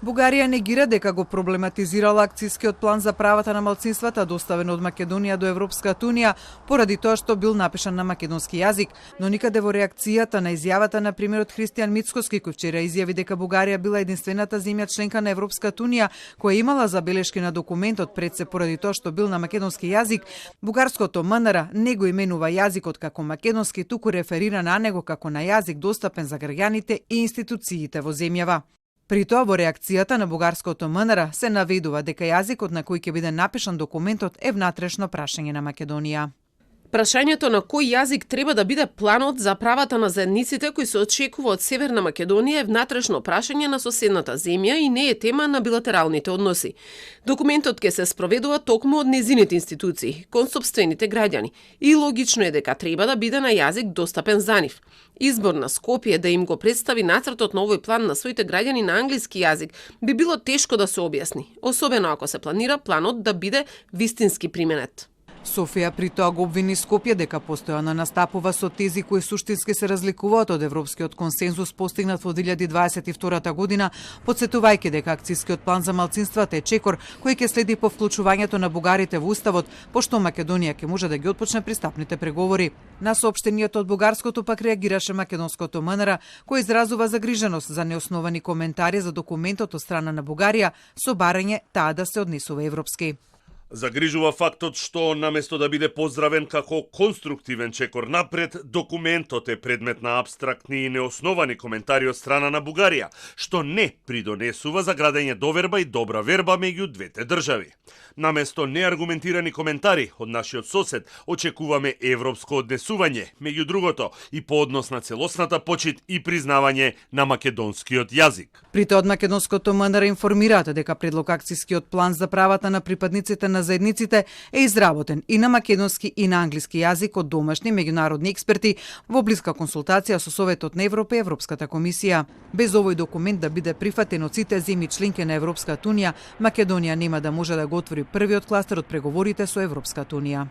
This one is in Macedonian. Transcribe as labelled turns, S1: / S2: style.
S1: Бугарија негира дека го проблематизирала акцискиот план за правата на малцинствата доставен од Македонија до Европската унија поради тоа што бил напишан на македонски јазик, но никаде во реакцијата на изјавата на премиерот Христијан Мицкоски, кој вчера изјави дека Бугарија била единствената земја членка на Европската унија која имала забелешки на документот пред се поради тоа што бил на македонски јазик, бугарското МНР не го именува јазикот како македонски, туку реферира на него како на јазик достапен за граѓаните и институциите во земјава. При тоа во реакцијата на бугарското МНР се наведува дека јазикот на кој ќе биде напишан документот е внатрешно прашање на Македонија.
S2: Прашањето на кој јазик треба да биде планот за правата на заедниците кои се очекува од Северна Македонија е внатрешно прашање на соседната земја и не е тема на билатералните односи. Документот ќе се спроведува токму од незините институции, кон сопствените граѓани, и логично е дека треба да биде на јазик достапен за нив. Избор на Скопје да им го представи нацртот на овој план на своите граѓани на англиски јазик би било тешко да се објасни, особено ако се планира планот да биде вистински применет.
S1: Софија при тоа го обвини Скопје дека постојано настапува со тези кои суштински се разликуваат од европскиот консензус постигнат во 2022 година, потсетувајќи дека акцискиот план за малцинствата е чекор кој ќе следи по вклучувањето на бугарите во уставот, пошто Македонија ќе може да ги отпочне пристапните преговори. На соопштениот од бугарското пак реагираше македонското МНР, кој изразува загриженост за неосновани коментари за документот од страна на Бугарија, со барање таа да се однесува европски.
S3: Загрижува фактот што наместо да биде поздравен како конструктивен чекор напред, документот е предмет на апстрактни и неосновани коментари од страна на Бугарија, што не придонесува за градење доверба и добра верба меѓу двете држави. Наместо неаргументирани коментари од нашиот сосед, очекуваме европско однесување, меѓу другото и по однос на целосната почит и признавање на македонскиот јазик.
S1: При тоа од македонското МНР информираат дека предлог акцискиот план за правата на припадниците на заедниците е изработен и на македонски и на англиски јазик од домашни меѓународни експерти во блиска консултација со Советот на Европа и Европската комисија. Без овој документ да биде прифатен од сите земји членки на Европската унија, Македонија нема да може да го отвори првиот кластер од преговорите со Европската унија.